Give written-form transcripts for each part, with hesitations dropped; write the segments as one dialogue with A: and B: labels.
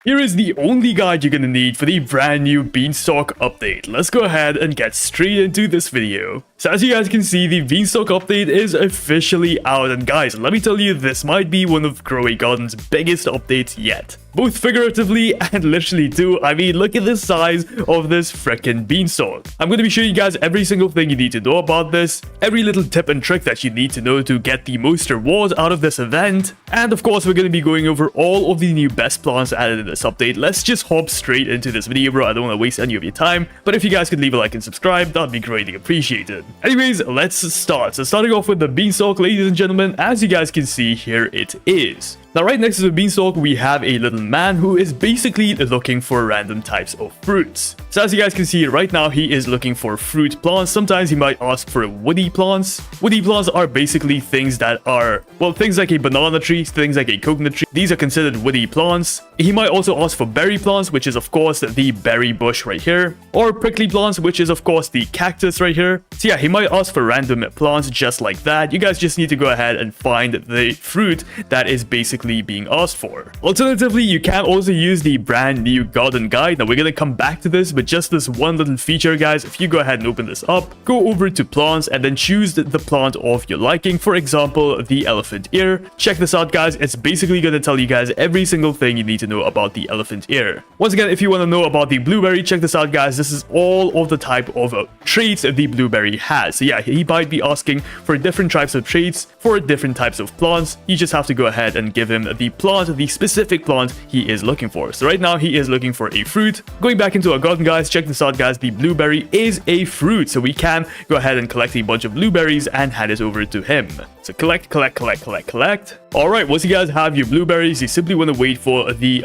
A: Here is the only guide you're gonna need for the brand new Beanstalk update. Let's go ahead and get straight into this video. So as you guys can see, the Beanstalk update is officially out, and guys, let me tell you, this might be one of Grow a Garden's biggest updates yet. Both figuratively and literally too. I mean, look at the size of this freaking beanstalk. I'm going to be showing you guys every single thing you need to know about this, every little tip and trick that you need to know to get the most rewards out of this event, and of course, we're going to be going over all of the new best plants added in this update. Let's just hop straight into this video, bro. I don't want to waste any of your time, but if you guys could leave a like and subscribe, that'd be greatly appreciated. Anyways, let's start. So starting off with the beanstalk, ladies and gentlemen, as you guys can see, here it is. Now, right next to the beanstalk, we have a little man who is basically looking for random types of fruits. So as you guys can see right now, he is looking for fruit plants. Sometimes he might ask for woody plants. Woody plants are basically things that are, well, things like a banana tree, things like a coconut tree. These are considered woody plants. He might also ask for berry plants, which is of course the berry bush right here, or prickly plants, which is of course the cactus right here. So yeah, he might ask for random plants just like that. You guys just need to go ahead and find the fruit that is basically being asked for. Alternatively, you can also use the brand new garden guide. Now we're gonna come back to this, but just this one little feature, guys. If you go ahead and open this up, go over to plants and then choose the plant of your liking. For example, the elephant ear. Check this out, guys. It's basically gonna tell you guys every single thing you need to know about the elephant ear. Once again, if you want to know about the blueberry, check this out, guys. This is all of the type of traits the blueberry has. So yeah, he might be asking for different types of traits for different types of plants. You just have to go ahead and give him the plant, the specific plant he is looking for. So right now he is looking for a fruit. Going back into our garden, guys, check this out, guys. The blueberry is a fruit, so we can go ahead and collect a bunch of blueberries and hand it over to him. So collect. All right, once you guys have your blueberries, you simply want to wait for the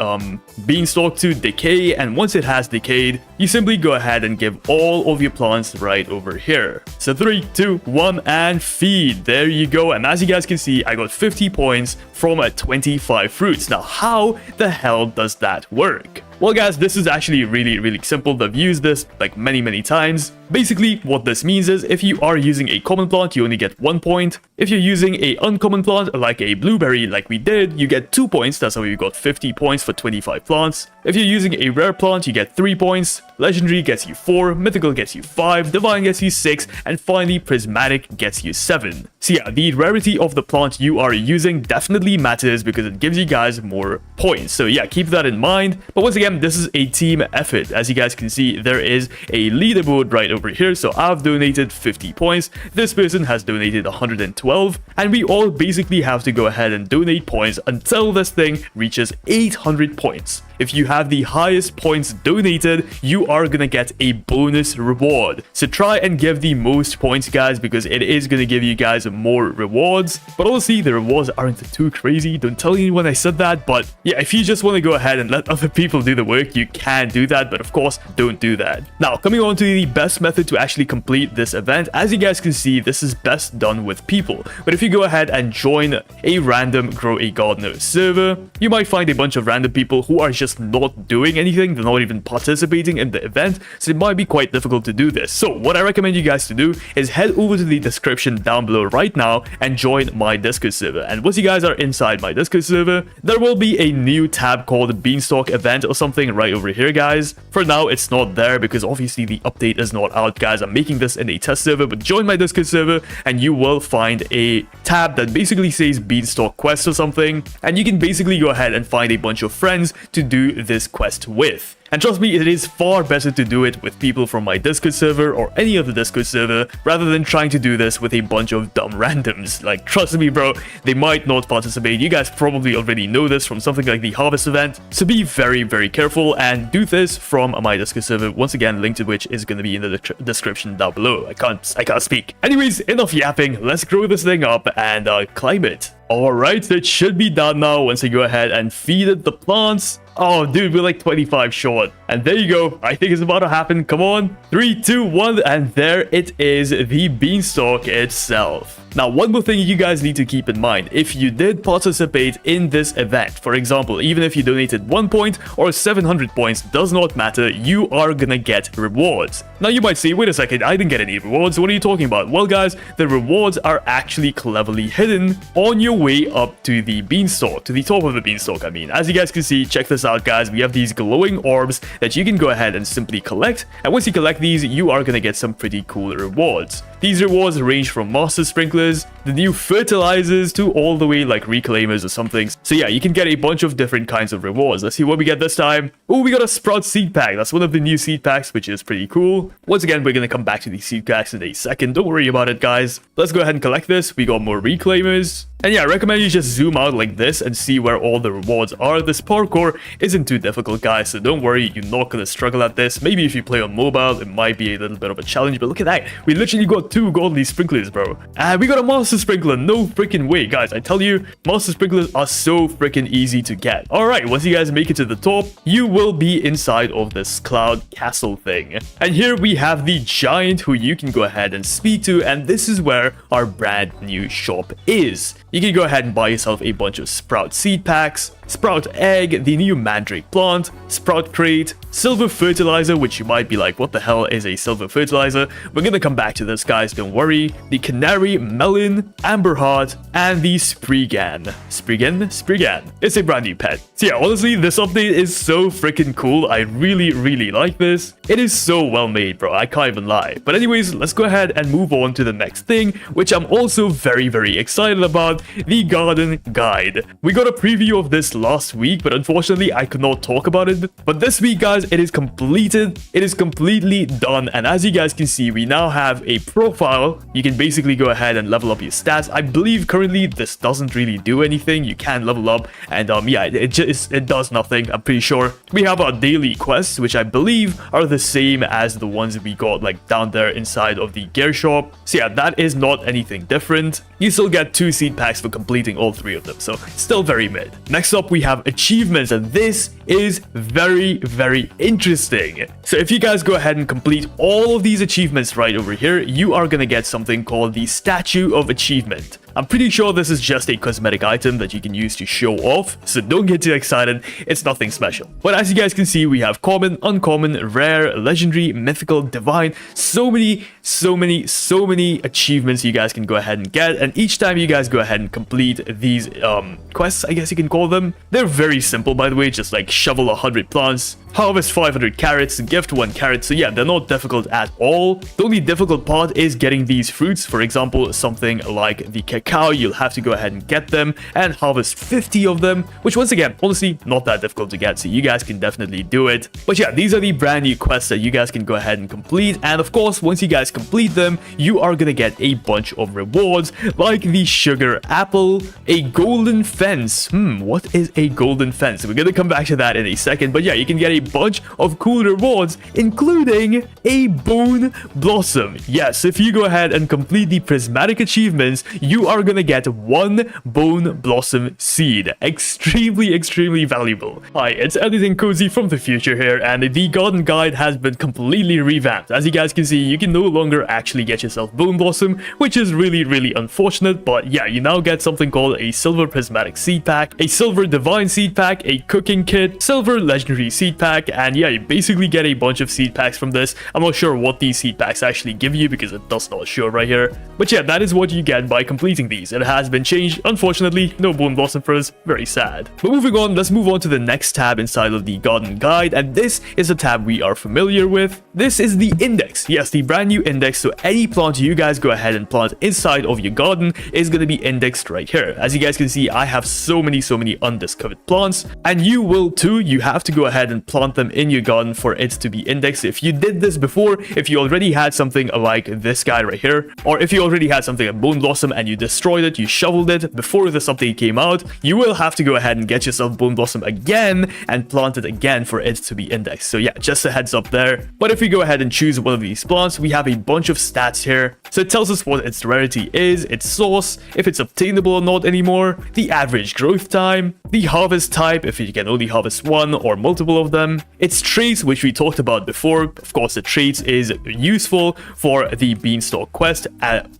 A: beanstalk to decay, and once it has decayed, you simply go ahead and give all of your plants right over here. So 3, 2, 1, and feed. There you go. And as you guys can see, I got 50 points from 25 fruits. Now, how the hell does that work? Well, guys, this is actually really simple. I've used this like many times. Basically, what this means is if you are using a common plant, you only get 1 point. If you're using a uncommon plant like a blueberry like we did, you get 2 points. That's how you got 50 points for 25 plants. If you're using a rare plant, you get 3 points. Legendary gets you 4, mythical gets you 5, divine gets you 6, and finally prismatic gets you 7. So yeah, the rarity of the plant you are using definitely matters because it gives you guys more points. So yeah, keep that in mind. But once again, this is a team effort. As you guys can see, there is a leaderboard right over here. So I've donated 50 points. This person has donated 112, and we all basically have to go ahead and donate points until this thing reaches 800 points. If you have the highest points donated, you are gonna get a bonus reward. So try and give the most points, guys, because it is gonna give you guys more rewards. But honestly, the rewards aren't too crazy. Don't tell anyone I said that. But yeah, if you just want to go ahead and let other people do the work, you can do that. But of course, don't do that. Now, coming on to the best method to actually complete this event. As you guys can see, this is best done with people. But if you go ahead and join a random Grow a Gardener server, you might find a bunch of random people who are just not doing anything. They're not even participating in the event, so it might be quite difficult to do this. So what I recommend you guys to do is head over to the description down below right now and join my Discord server. And once you guys are inside my Discord server, there will be a new tab called Beanstalk event or something right over here, guys. For now, it's not there because obviously the update is not out, guys. I'm making this in a test server, but join my Discord server and you will find a tab that basically says Beanstalk quest or something, and you can basically go ahead and find a bunch of friends to do this quest with. And trust me, it is far better to do it with people from my Discord server or any other Discord server rather than trying to do this with a bunch of dumb randoms. Like, trust me, bro, they might not participate. You guys probably already know this from something like the Harvest event. So be very careful and do this from my Discord server. Once again, link to which is going to be in the description down below. I can't speak. Anyways, enough yapping. Let's grow this thing up and climb it. Alright, it should be done now once I go ahead and feed it the plants. Oh, dude, we're like 25 short. And there you go. I think it's about to happen. Come on. 3, 2, 1. And there it is, the beanstalk itself. Now, one more thing you guys need to keep in mind. If you did participate in this event, for example, even if you donated 1 point or 700 points, does not matter. You are gonna get rewards. Now, you might say, wait a second, I didn't get any rewards. What are you talking about? Well, guys, the rewards are actually cleverly hidden on your way up to the beanstalk, to the top of the beanstalk, I mean. As you guys can see, check this out, guys. We have these glowing orbs that you can go ahead and simply collect. And once you collect these, you are going to get some pretty cool rewards. These rewards range from master sprinklers, the new fertilizers, to all the way like reclaimers or something. So yeah, you can get a bunch of different kinds of rewards. Let's see what we get this time. Oh, we got a sprout seed pack. That's one of the new seed packs, which is pretty cool. Once again, we're going to come back to these seed packs in a second. Don't worry about it, guys. Let's go ahead and collect this. We got more reclaimers. And yeah, I recommend you just zoom out like this and see where all the rewards are. This parkour isn't too difficult, guys, so don't worry, you're not going to struggle at this. Maybe if you play on mobile, it might be a little bit of a challenge, but look at that. We literally got 2 godly sprinklers, bro. And we got a master sprinkler. No freaking way, guys. I tell you, master sprinklers are so freaking easy to get. Alright, once you guys make it to the top, you will be inside of this cloud castle thing. And here we have the giant who you can go ahead and speak to, and this is where our brand new shop is. You can go ahead and buy yourself a bunch of sprout seed packs, sprout egg, the new mandrake plant, sprout crate, silver fertilizer, which you might be like, what the hell is a silver fertilizer? We're gonna come back to this, guys, don't worry. The canary, melon, amber heart, and the spriggan. Spriggan. It's a brand new pet. So yeah, honestly, this update is so freaking cool. I really like this. It is so well made, bro. I can't even lie. But anyways, let's go ahead and move on to the next thing, which I'm also very excited about, the garden guide. We got a preview of this last week, but unfortunately I could not talk about it. But this week, guys, it is completed. It is completely done, and as you guys can see, we now have a profile. You can basically go ahead and level up your stats. I believe currently this doesn't really do anything. You can level up, and yeah, it does nothing. I'm pretty sure. We have our daily quests, which I believe are the same as the ones we got like down there inside of the gear shop. So yeah, that is not anything different. You still get 2 seed packs for completing all 3 of them, so still very mid. Next up, we have achievements, and this is very interesting. So if you guys go ahead and complete all of these achievements right over here, you are gonna get something called the Statue of Achievement. I'm pretty sure this is just a cosmetic item that you can use to show off, so don't get too excited, it's nothing special. But as you guys can see, we have common, uncommon, rare, legendary, mythical, divine, so many achievements you guys can go ahead and get, and each time you guys go ahead and complete these quests, I guess you can call them, they're very simple, by the way, just like shovel 100 plants, harvest 500 carrots, gift 1 carrot. So yeah, they're not difficult at all. The only difficult part is getting these fruits. For example, something like the cacao, you'll have to go ahead and get them and harvest 50 of them, which once again, honestly, not that difficult to get, so you guys can definitely do it. But yeah, these are the brand new quests that you guys can go ahead and complete, and of course, once you guys complete them, you are gonna get a bunch of rewards, like the sugar apple, a golden fence. What is a golden fence? We're gonna come back to that in a second, but yeah, you can get a bunch of cool rewards, including a bone blossom. Yes, if you go ahead and complete the prismatic achievements, you are gonna get 1 bone blossom seed. Extremely valuable. Hi, it's Editing Cozy from the future here, and the garden guide has been completely revamped. As you guys can see, you can no longer actually get yourself bone blossom, which is really unfortunate, but yeah, you now get something called a silver prismatic seed pack, a silver divine seed pack, a cooking kit, silver legendary seed pack, and yeah, you basically get a bunch of seed packs from this. I'm not sure what these seed packs actually give you because it does not show right here, but yeah, that is what you get by completing these. It has been changed, unfortunately. No bone blossom for us, very sad. But moving on, let's move on to the next tab inside of the garden guide, and this is a tab we are familiar with. This is the index. Yes, the brand new index, so any plant you guys go ahead and plant inside of your garden is going to be indexed right here. As you guys can see, I have so many undiscovered plants, and you will too. You have to go ahead and plant them in your garden for it to be indexed. If you did this before, if you already had something like this guy right here, or if you already had something like bone blossom and you destroyed it, you shoveled it before this update came out, you will have to go ahead and get yourself bone blossom again and plant it again for it to be indexed. So yeah, just a heads up there. But if we go ahead and choose one of these plants, we have a bunch of stats here. So it tells us what its rarity is, its source, if it's obtainable or not anymore, the average growth time, the harvest type, if you can only harvest 1 or multiple of them, its traits, which we talked about before. Of course, the traits is useful for the beanstalk quest.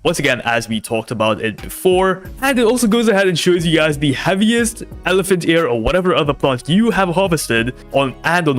A: Once again, as we talked about it before. And it also goes ahead and shows you guys the heaviest elephant ear or whatever other plant you have harvested on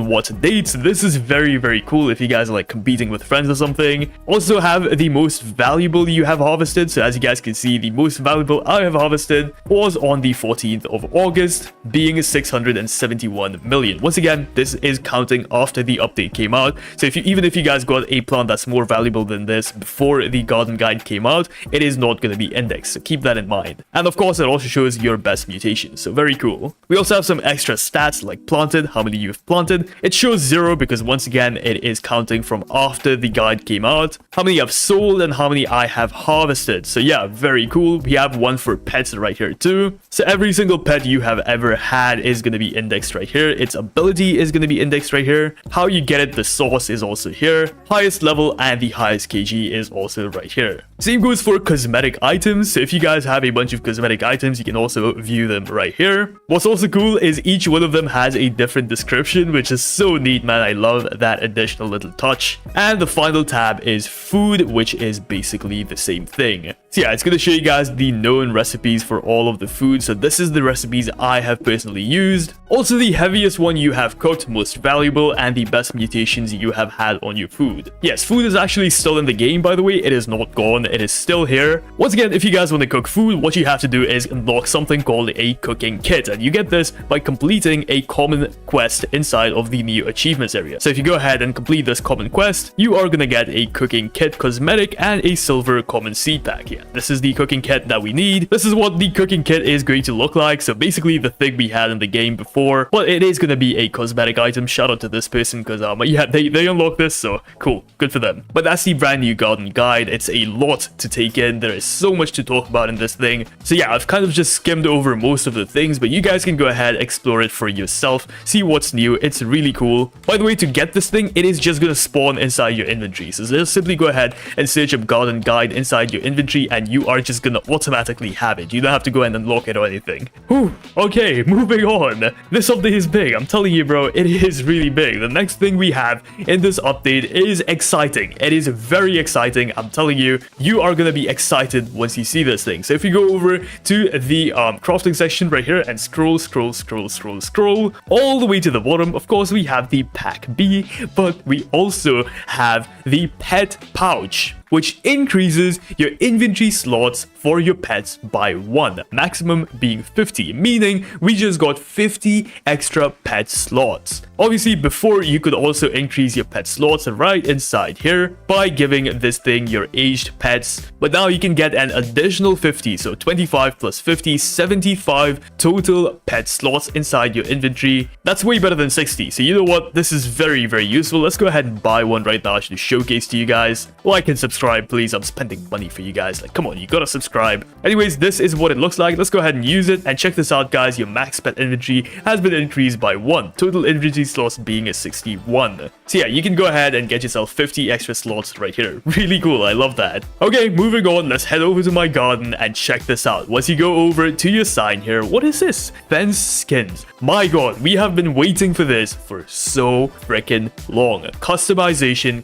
A: what date. So this is very, very cool if you guys are like competing with friends or something. Also have the most valuable you have harvested. So as you guys can see, the most valuable I have harvested was on the 14th of August, being 671 million. Once again, this is counting after the update came out. So even if you guys got a plant that's more valuable than this before the garden guide came out, it is not going to be indexed. So keep that in mind. And of course, it also shows your best mutations. So very cool. We also have some extra stats like planted, how many you've planted. It shows 0 because once again, it is counting from after the guide came out. How many I've sold and how many I have harvested. So yeah, very cool. We have one for pets right here too. So every single pet you have ever had is going to be indexed right here. Its ability is going to be indexed right here. How you get it, the source is also here. Highest level and the highest kg is also right here. Same goes for cosmetic items. So if you guys have a bunch of cosmetic items, you can also view them right here. What's also cool is each one of them has a different description, which is so neat, man. I love that additional little touch. And the final tab is food, which is basically the same thing. So yeah, it's going to show you guys the known recipes for all of the food. So this is the recipes I have personally used. Also the heaviest one you have cooked, most valuable, and the best mutations you have had on your food. Yes, food is actually still in the game, by the way. It is not gone. It is still here. Once again, if you guys want to cook food, what you have to do is unlock something called a cooking kit. And you get this by completing a common quest inside of the new achievements area. So if you go ahead and complete this common quest, you are going to get a cooking kit cosmetic and a silver common seed pack. Yeah, this is the cooking kit that we need. This is what the cooking kit is going to look like. So basically the thing we had in the game before, but it is going to be a cosmetic item. Shout out to this person because yeah, they unlocked this, so cool, good for them. But that's the brand new garden guide. It's a lot to take in. There is so much to talk about in this thing. So yeah, I've kind of just skimmed over most of the things, but you guys can go ahead, explore it for yourself, see what's new. It's really cool. By the way, to get this thing, it is just going to spawn inside your inventory. So just simply go ahead and search up garden guide inside your inventory and you are just going to automatically have it. You don't have to go and unlock it or anything. Whew. Okay, moving on. This update is big. I'm telling you, bro, it is really big. The next thing we have in this update is exciting. It is very exciting. I'm telling you, you are going to be excited once you see this thing. So if you go over to the crafting section right here and scroll all the way to the bottom, of course, we have the pack B, but we also have the pet pouch, which increases your inventory slots for your pets by 1, maximum being 50, meaning we just got 50 extra pet slots. Obviously, before you could also increase your pet slots right inside here by giving this thing your aged pets, but now you can get an additional 50, so 25 plus 50, 75 total pet slots inside your inventory. That's way better than 60, so you know what, this is very, very useful. Let's go ahead and buy one right now to showcase to you guys. Like and subscribe, please. I'm spending money for you guys. Like, come on, you gotta subscribe. Anyways, this is what it looks like. Let's go ahead and use it, and check this out, guys. Your max pet inventory has been increased by 1, total inventory slots being a 61. So yeah, you can go ahead and get yourself 50 extra slots right here. Really cool, I love that. Okay, moving on, let's head over to my garden and check this out. Once you go over to your sign here, what is this? Fence skins. My god, we have been waiting for this for so freaking long. Customization.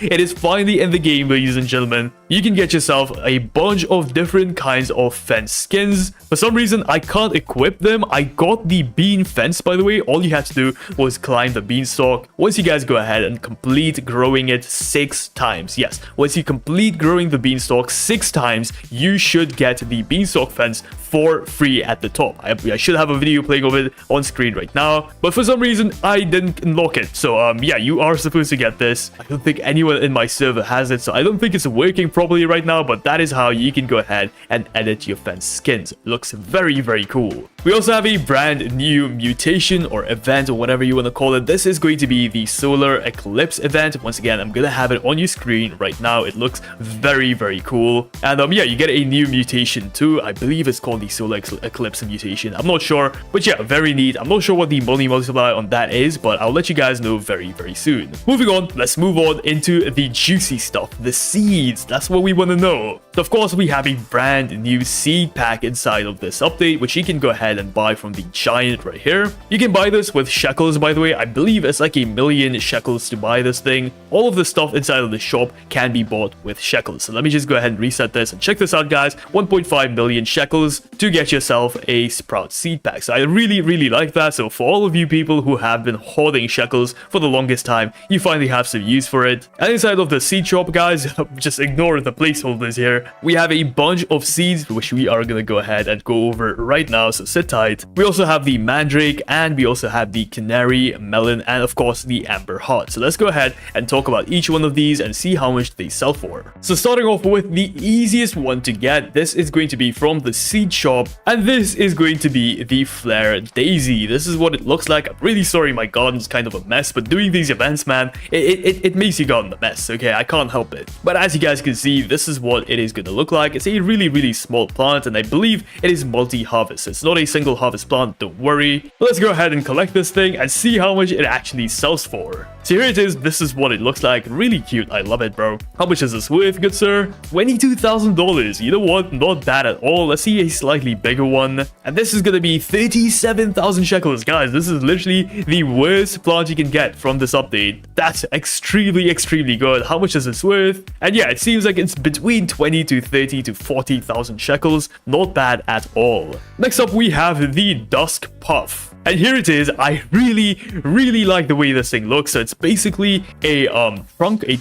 A: It is finally in the game, ladies and gentlemen. You can get yourself a bunch of different kinds of fence skins. For some reason, I can't equip them. I got the bean fence, by the way. All you had to do was climb the beanstalk. Once you guys go ahead and complete growing it 6 times. Yes, once you complete growing the beanstalk 6 times, you should get the beanstalk fence for free at the top. I should have a video playing of it on screen right now, but for some reason, I didn't unlock it. So, yeah, you are supposed to get this. I don't think anyone in my server has it, so I don't think it's working properly right now, but that is how you can go ahead and edit your fence skins. It looks very, very cool. We also have a brand new mutation or event or whatever you want to call it. This is going to be the solar eclipse event. Once again, I'm going to have it on your screen right now. It looks very, very cool. And yeah, you get a new mutation too. I believe it's called the solar eclipse mutation. I'm not sure, but yeah, very neat. I'm not sure what the money multiplier on that is, but I'll let you guys know very, very soon. Moving on, let's move on into the juicy stuff, the seeds. That's what we want to know. So of course, we have a brand new seed pack inside of this update, which you can go ahead and buy from the giant right here. You can buy this with shekels, by the way. I believe it's like 1,000,000 shekels to buy this thing. All of the stuff inside of the shop can be bought with shekels. So let me just go ahead and reset this and check this out, guys. 1.5 million shekels to get yourself a sprout seed pack. So I really, really like that. So for all of you people who have been hoarding shekels for the longest time, you finally have some use for it. And inside of the seed shop, guys, just ignore the placeholders here. We have a bunch of seeds, which we are going to go ahead and go over right now. So sit tight. We also have the mandrake, and we also have the canary, melon, and of course the amber heart. So let's go ahead and talk about each one of these and see how much they sell for. So starting off with the easiest one to get, this is going to be from the seed shop, and this is going to be the flare daisy. This is what it looks like. I'm really sorry my garden's kind of a mess, but doing these events, man, it makes your garden a mess, okay? I can't help it. But as you guys can see, this is what it is going to look like. It's a really, really small plant, and I believe it is multi-harvest. It's not a single harvest plant, don't worry. Let's go ahead and collect this thing and see how much it actually sells for. So here it is. This is what it looks like. Really cute. I love it, bro. How much is this worth, good sir? $22,000. You know what? Not bad at all. Let's see a slightly bigger one. And this is going to be 37,000 shekels. Guys, this is literally the worst plant you can get from this update. That's extremely, extremely good. How much is this worth? And yeah, it seems like it's between 20 to 30 to 40,000 shekels. Not bad at all. Next up, we have the Dusk Puff. And here it is. I really, really like the way this thing looks. So it's basically a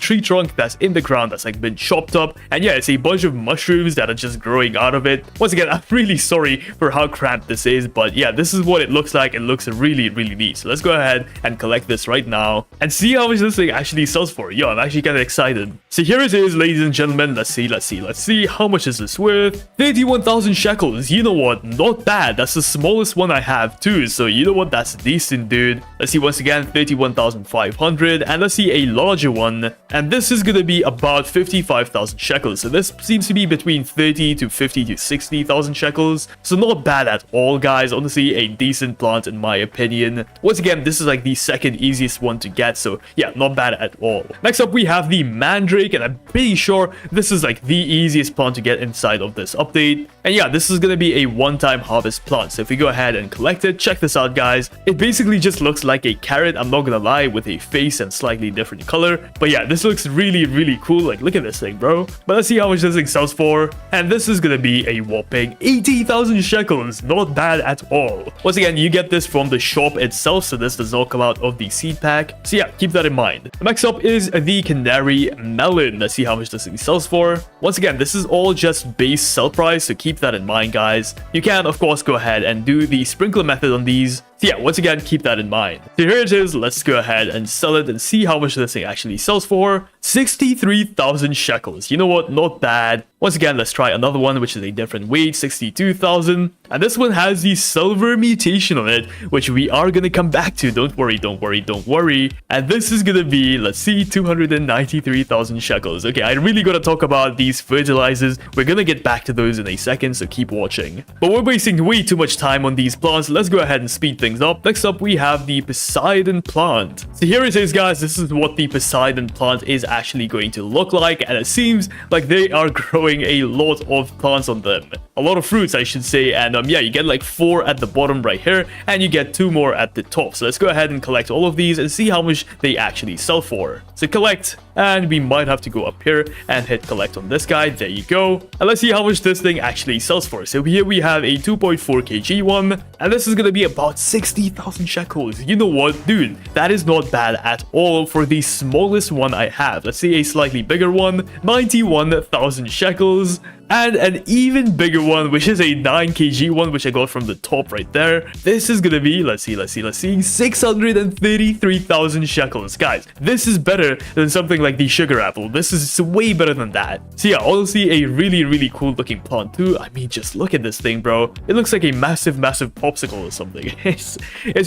A: tree trunk that's in the ground that's like been chopped up. And yeah, it's a bunch of mushrooms that are just growing out of it. Once again, I'm really sorry for how cramped this is, but yeah, this is what it looks like. It looks really, really neat. So let's go ahead and collect this right now and see how much this thing actually sells for. Yo, I'm actually kind of excited. So here it is, ladies and gentlemen. Let's see. How much is this worth? 31,000 shekels. You know what? Not bad. That's the smallest one I have too. So you know what? That's decent, dude. Let's see once again, 31,500, and let's see a larger one, and this is gonna be about 55,000 shekels. So this seems to be between 30 to 50 to 60,000 shekels. So not bad at all, guys. Honestly, a decent plant in my opinion. Once again, this is like the second easiest one to get. So yeah, not bad at all. Next up, we have the mandrake, and I'm pretty sure this is like the easiest plant to get inside of this update. And yeah, this is gonna be a one-time harvest plant. So if we go ahead and collect it, check this out, guys. It basically just looks like a carrot, I'm not gonna lie, with a face and slightly different color. But yeah, this looks really, really cool. Like, look at this thing, bro. But let's see how much this thing sells for. And this is gonna be a whopping 80,000 shekels. Not bad at all. Once again, you get this from the shop itself, so this does not come out of the seed pack. So yeah, keep that in mind. Next up is the canary melon. Let's see how much this thing sells for. Once again, this is all just base sell price, so keep that in mind, guys. You can, of course, go ahead and do the sprinkler method on these. So yeah, once again, keep that in mind. So here it is. Let's go ahead and sell it and see how much this thing actually sells for. 63,000 shekels. You know what? Not bad. Once again, let's try another one, which is a different weight, 62,000. And this one has the silver mutation on it, which we are going to come back to. Don't worry, don't worry, don't worry. And this is going to be, let's see, 293,000 shekels. Okay, I really got to talk about these fertilizers. We're going to get back to those in a second, so keep watching. But we're wasting way too much time on these plants. Let's go ahead and speed things up. Next up, we have the Poseidon plant. So here it is, guys. This is what the Poseidon plant is actually going to look like. And it seems like they are growing a lot of plants on them. A lot of fruits, I should say. And yeah, you get like 4 at the bottom right here, and you get 2 more at the top. So let's go ahead and collect all of these and see how much they actually sell for. So collect, and we might have to go up here and hit collect on this guy. There you go. And let's see how much this thing actually sells for. So here we have a 2.4 kg one, and this is going to be about 60,000 shekels. You know what, dude? That is not bad at all for the smallest one I have. Let's see a slightly bigger one, 91,000 shekels. And an even bigger one, which is a 9 kg one, which I got from the top right there. This is gonna be, let's see, 633,000 shekels. Guys, this is better than something like the sugar apple. This is way better than that. So yeah, honestly, a really, really cool looking plant too. I mean, just look at this thing, bro. It looks like a massive, massive popsicle or something. It's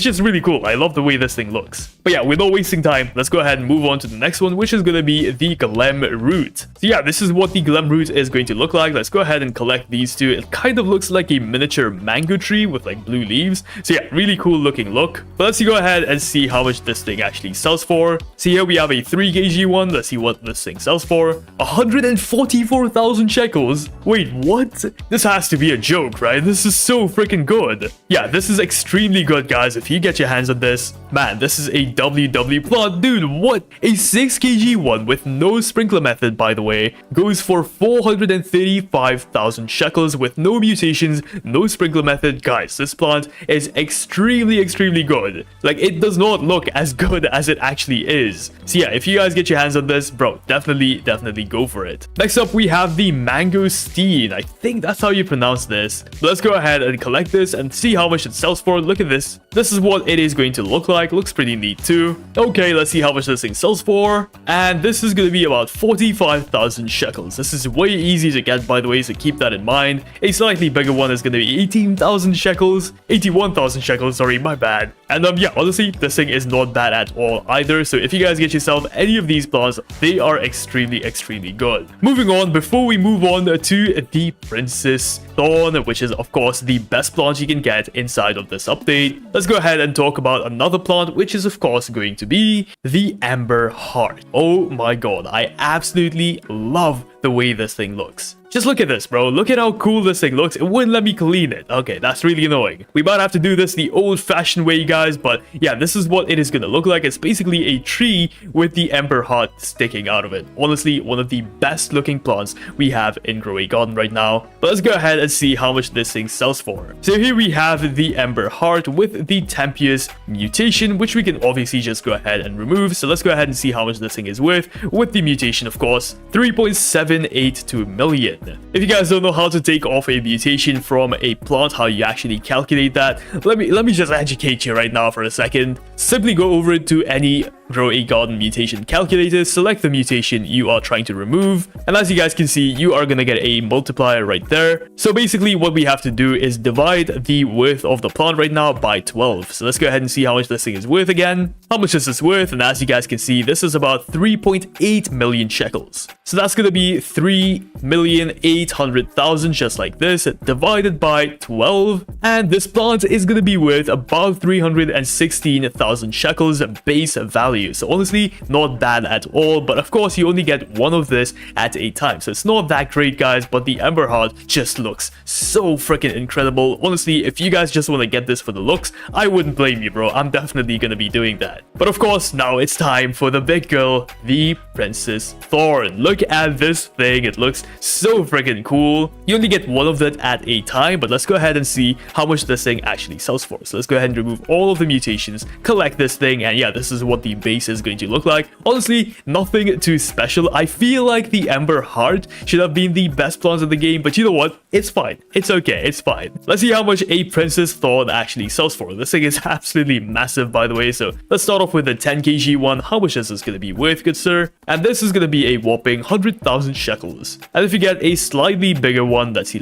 A: just really cool. I love the way this thing looks. But yeah, we're not wasting time. Let's go ahead and move on to the next one, which is gonna be the Glem Root. So yeah, this is what the Glem Root is going to look like. let's go ahead and collect these two. It kind of looks like a miniature mango tree with like blue leaves. So yeah, really cool looking look. But let's go ahead and see how much this thing actually sells for. So here we have a 3 kg one. Let's see what this thing sells for. 144,000 shekels. Wait, what? This has to be a joke, right? This is so freaking good. Yeah, this is extremely good, guys. If you get your hands on this, man, this is a WW plant. Dude, what? A 6 kg one with no sprinkler method, by the way, goes for 435,000 shekels with no mutations, no sprinkler method. Guys, this plant is extremely good. Like, it does not look as good as it actually is. So yeah, if you guys get your hands on this, bro, definitely go for it. Next up, we have the mangosteen. I think that's how you pronounce this. But let's go ahead and collect this and see how much it sells for. Look at this. This is what it is going to look like. Looks pretty neat too. Okay, let's see how much this thing sells for. And this is going to be about 45,000 shekels. This is way easy to get, by the way, so keep that in mind. A slightly bigger one is going to be 18,000 shekels. 81,000 shekels, sorry, my bad. And yeah, honestly, this thing is not bad at all either. So if you guys get yourself any of these plants, they are extremely good. Moving on, before we move on to the Princess Thorn, which is of course the best plant you can get inside of this update, let's go ahead and talk about another plant, which is of course going to be the Ember Heart. Oh my god, I absolutely love the way this thing looks. Just look at this, bro. Look at how cool this thing looks. It wouldn't let me clean it. Okay, that's really annoying. We might have to do this the old-fashioned way, guys, but yeah, this is what it is gonna look like. It's basically a tree with the Ember Heart sticking out of it. Honestly, one of the best looking plants we have in Grow a Garden right now. But let's go ahead and see how much this thing sells for. So here we have the Ember Heart with the Tempeus mutation, which we can obviously just go ahead and remove. So let's go ahead and see how much this thing is worth. With the mutation, of course, 3.782 million. If you guys don't know how to take off a mutation from a plant, how you actually calculate that, let me just educate you right now for a second. Simply go over to any Grow a Garden mutation calculator, select the mutation you are trying to remove, and as you guys can see, you are gonna get a multiplier right there. So basically what we have to do is divide the worth of the plant right now by 12. So let's go ahead and see how much this thing is worth again. How much is this worth? And as you guys can see, this is about 3.8 million shekels. So that's gonna be 3,800,000 just like this, divided by 12, and this plant is gonna be worth about 316,000 shekels base value. So honestly, not bad at all, but of course you only get one of this at a time, so it's not that great, guys. But the Ember Heart just looks so freaking incredible. Honestly, if you guys just want to get this for the looks, I wouldn't blame you, bro. I'm definitely gonna be doing that. But of course, now it's time for the big girl, the Princess Thorn. Look at this thing. It looks so freaking cool. You only get one of that at a time, but let's go ahead and see how much this thing actually sells for. So let's go ahead and remove all of the mutations, collect this thing, and yeah, this is what the base is going to look like. Honestly, nothing too special. I feel like the Ember Heart should have been the best plant in the game, but you know what? It's fine. It's okay. It's fine. Let's see how much a Princess Thorn actually sells for. This thing is absolutely massive, by the way. So let's start off with the 10 kg one. How much is this going to be worth, good sir? And this is going to be a whopping 100,000 shekels. And if you get a slightly bigger one, let's see.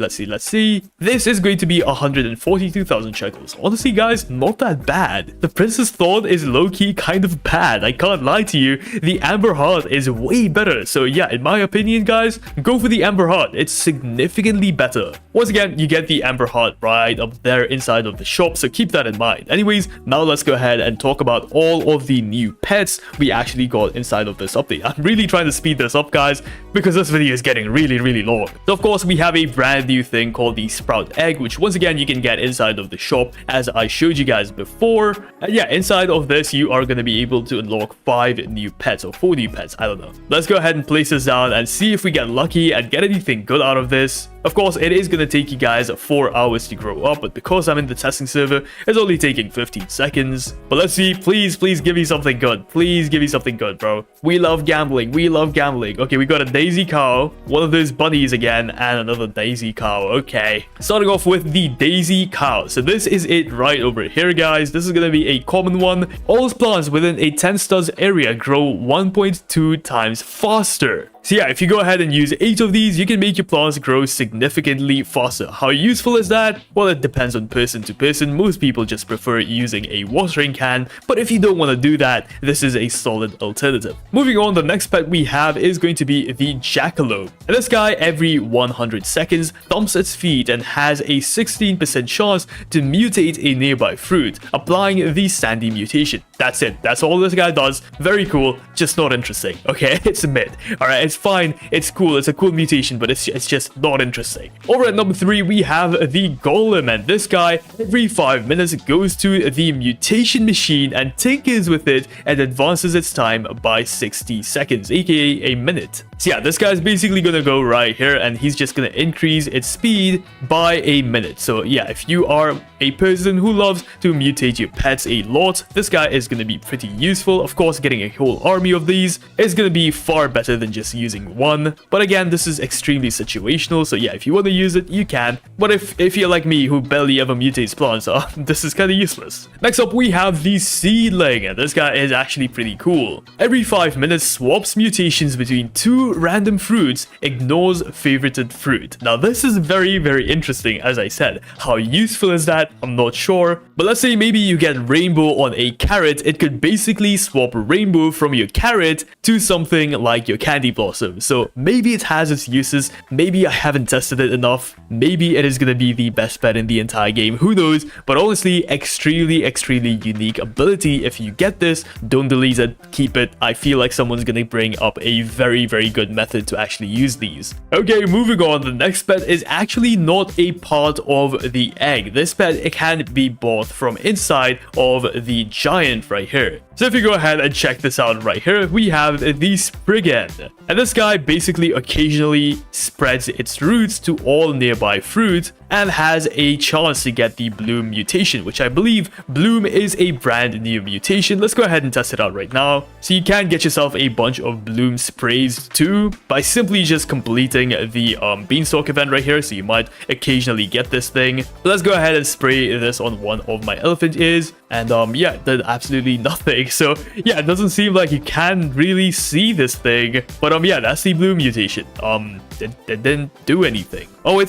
A: This is going to be 142,000 shekels. Honestly, guys, not that bad. The Princess Thorn is low-key kind of bad. I can't lie to you. The Ember Heart is way better. So yeah, in my opinion, guys, go for the Ember Heart. It's significantly better. Once again, you get the Ember Heart right up there inside of the shop, so keep that in mind. Anyways, now let's go ahead and talk about all of the new pets we actually got inside of this update. I'm really trying to speed this up, guys, because this video is getting really long. So of course, we have a brand new thing called the Sprout Egg, which once again you can get inside of the shop as I showed you guys before. And yeah, inside of this you are going to be able to unlock 5 new pets or 4 new pets, I don't know. Let's go ahead and place this down and see if we get lucky and get anything good out of this. Of course, it is going to take you guys 4 hours to grow up, but because I'm in the testing server, it's only taking 15 seconds. But let's see, please give me something good. Please give me something good, bro. We love gambling. We love gambling. Okay, we got a daisy cow, one of those bunnies again, and another daisy cow. Okay, starting off with the daisy cow. So this is it right over here, guys. This is going to be a common one. All plants within a 10 studs area grow 1.2 times faster. So yeah, if you go ahead and use 8 of these, you can make your plants grow significantly faster. How useful is that? Well, it depends on person to person. Most people just prefer using a watering can, but if you don't want to do that, this is a solid alternative. Moving on, the next pet we have is going to be the jackalope. And this guy, every 100 seconds, thumps its feet and has a 16% chance to mutate a nearby fruit, applying the sandy mutation. That's it. That's all this guy does. Very cool, just not interesting. Okay, it's a mid. Alright, it's fine. It's cool. It's a cool mutation, but it's just not interesting. Over at number 3, we have the golem, and this guy, every 5 minutes, goes to the mutation machine and tinkers with it and advances its time by 60 seconds, aka a minute. So yeah, this guy's basically gonna go right here, and he's just gonna increase its speed by a minute. So yeah, if you are a person who loves to mutate your pets a lot, this guy is gonna be pretty useful. Of course, getting a whole army of these is gonna be far better than just using one. But again, this is extremely situational, so yeah, if you want to use it, you can. But if you're like me, who barely ever mutates plants, this is kind of useless. Next up, we have the seedling, and this guy is actually pretty cool. Every 5 minutes, swaps mutations between 2 random fruits, ignores favorited fruit. Now, this is very, very interesting, as I said. How useful is that? I'm not sure. But let's say maybe you get rainbow on a carrot, it could basically swap rainbow from your carrot to something like your candy blossom. So maybe it has its uses, maybe I haven't tested it enough, maybe it is going to be the best pet in the entire game, who knows. But honestly, extremely unique ability. If you get this, don't delete it, keep it. I feel like someone's going to bring up a very good method to actually use these. Okay, moving on, the next pet is actually not a part of the egg. This pet, it can be bought from inside of the giant right here. So if you go ahead and check this out right here, we have the Spriggan. And this guy basically occasionally spreads its roots to all nearby fruit and has a chance to get the Bloom mutation, which I believe Bloom is a brand new mutation. Let's go ahead and test it out right now. So you can get yourself a bunch of Bloom sprays too by simply just completing the beanstalk event right here. So you might occasionally get this thing. But let's go ahead and spray this on one of my elephant ears. And yeah, did absolutely nothing. So yeah, it doesn't seem like you can really see this thing. But yeah, that's the Bloom mutation. It didn't do anything. Oh,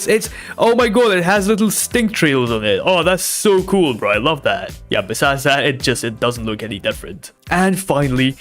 A: oh my god, it has little stink trails on it. Oh, that's so cool, bro. I love that. Yeah, besides that, it doesn't look any different. And finally,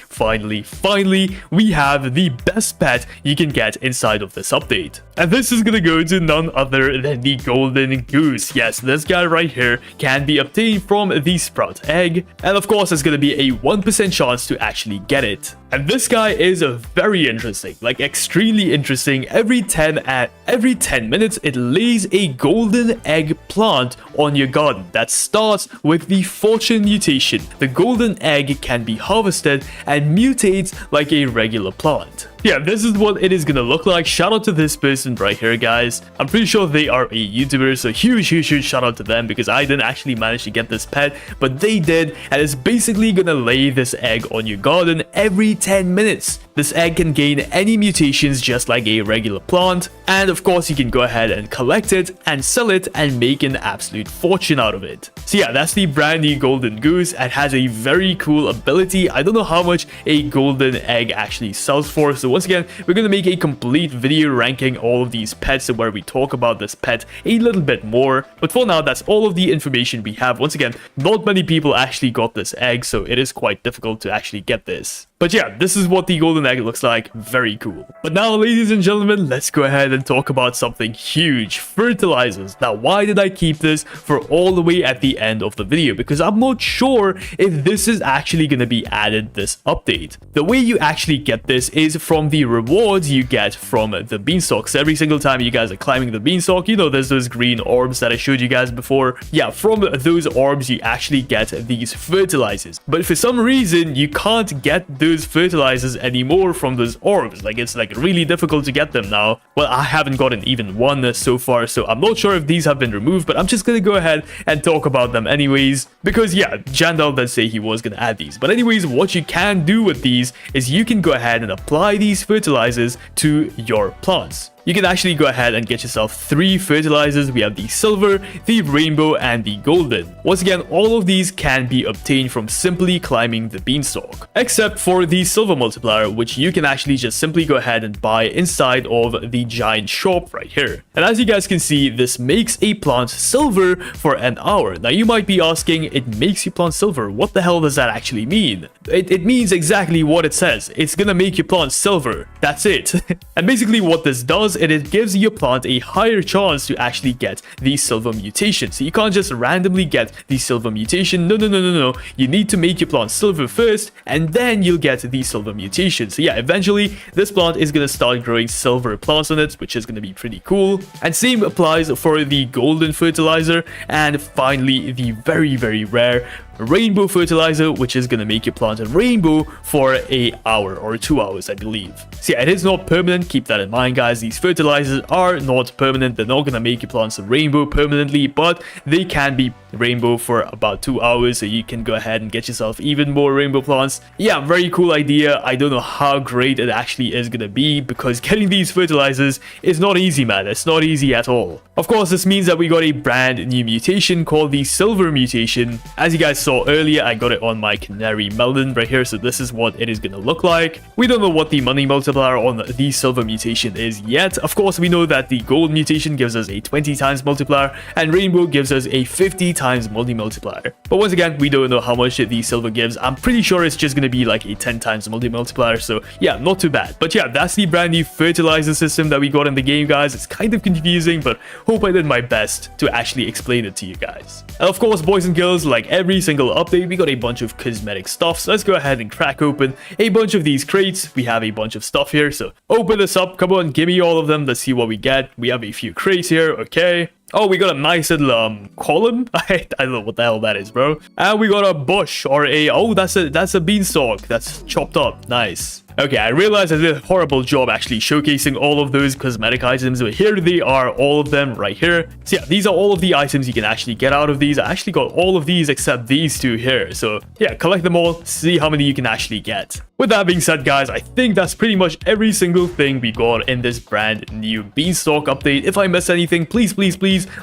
A: we have the best pet you can get inside of this update. And this is gonna go to none other than the golden goose. Yes, this guy right here can be obtained from the sprout egg. And of course, there's gonna be a 1% chance to actually get it. And this guy is very interesting, like extremely interesting. Every 10 minutes, it lays a golden egg plant on your garden that starts with the fortune mutation. The golden egg can be harvested and mutates like a regular plant. Yeah, this is what it is gonna look like. Shout out to this person right here, guys. I'm pretty sure they are a YouTuber, so huge shout out to them, because I didn't actually manage to get this pet, but they did, and it's basically gonna lay this egg on your garden every 10 minutes. This egg can gain any mutations just like a regular plant, and of course you can go ahead and collect it and sell it and make an absolute fortune out of it. So yeah, that's the brand new golden goose. It has a very cool ability. I don't know how much a golden egg actually sells for, so once again, we're going to make a complete video ranking all of these pets where we talk about this pet a little bit more. But for now, that's all of the information we have. Once again, not many people actually got this egg, so it is quite difficult to actually get this. But yeah, this is what the golden egg looks like. Very cool. But now, ladies and gentlemen, let's go ahead and talk about something huge. Fertilizers. Now, why did I keep this for all the way at the end of the video? Because I'm not sure if this is actually going to be added this update. The way you actually get this is from the rewards you get from the beanstalks. Every single time you guys are climbing the beanstalk, you know, there's those green orbs that I showed you guys before. Yeah, from those orbs, you actually get these fertilizers. But for some reason, you can't get those fertilizers anymore from those orbs. Like, it's like really difficult to get them now. Well, I haven't gotten even one so far, so I'm not sure if these have been removed, but I'm just gonna go ahead and talk about them anyways, because yeah, Jandal did say he was gonna add these. But anyways, what you can do with these is you can go ahead and apply these fertilizers to your plants. you can actually go ahead and get yourself 3 fertilizers. We have the silver, the rainbow, and the golden. Once again, all of these can be obtained from simply climbing the beanstalk, except for the silver multiplier, which you can actually just simply go ahead and buy inside of the giant shop right here. And as you guys can see, this makes a plant silver for an hour. Now you might be asking, it makes you plant silver, what the hell does that actually mean? It means exactly what it says. It's gonna make your plant silver. That's it. And basically what this does, it gives your plant a higher chance to actually get the silver mutation. So you can't just randomly get the silver mutation. No. You need to make your plant silver first, and then you'll get the silver mutation. So yeah, eventually this plant is gonna start growing silver plants on it, which is gonna be pretty cool. And same applies for the golden fertilizer, and finally the very, very rare rainbow fertilizer, which is gonna make your plant a rainbow for an hour or 2 hours, I believe. So yeah, it is not permanent. Keep that in mind, guys. These fertilizers are not permanent. They're not gonna make your plants a rainbow permanently, but they can be rainbow for about 2 hours, so you can go ahead and get yourself even more rainbow plants. Yeah, very cool idea. I don't know how great it actually is gonna be, because getting these fertilizers is not easy, man. It's not easy at all. Of course, this means that we got a brand new mutation called the silver mutation. As you guys saw earlier, I got it on my canary melon right here, so this is what it is gonna look like. We don't know what the money multiplier on the silver mutation is yet. Of course, we know that the gold mutation gives us a 20 times multiplier, and rainbow gives us a 50 times multi-multiplier. But once again, we don't know how much the silver gives. I'm pretty sure it's just gonna be like a 10 times multi-multiplier, so yeah, not too bad. But yeah, that's the brand new fertilizer system that we got in the game, guys. It's kind of confusing, but hope I did my best to actually explain it to you guys. And of course, boys and girls, like every single update, we got a bunch of cosmetic stuff, so let's go ahead and crack open a bunch of these crates. We have a bunch of stuff here, so open this up. Come on, give me all of them. Let's see what we get. We have a few crates here. Okay. Oh, we got a nice little column. I don't know what the hell that is, bro. And we got a bush, or a, oh, that's a beanstalk that's chopped up. Nice. Okay, I realized I did a horrible job actually showcasing all of those cosmetic items, but here they are, all of them right here. So yeah, these are all of the items you can actually get out of these. I actually got all of these except these two here. So yeah, collect them all, see how many you can actually get. With that being said, guys, I think that's pretty much every single thing we got in this brand new beanstalk update. If I missed anything, please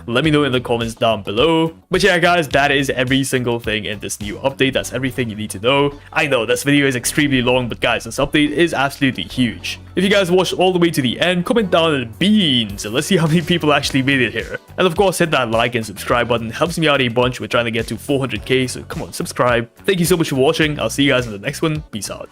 A: let me know in the comments down below. But yeah, guys, that is every single thing in this new update. That's everything you need to know. I know this video is extremely long, but guys, this update is absolutely huge. If you guys watched all the way to the end, comment down in beans and let's see how many people actually made it here. And of course, hit that like and subscribe button. It helps me out a bunch. We're trying to get to 400k, so come on, subscribe. Thank you so much for watching. I'll see you guys in the next one. Peace out.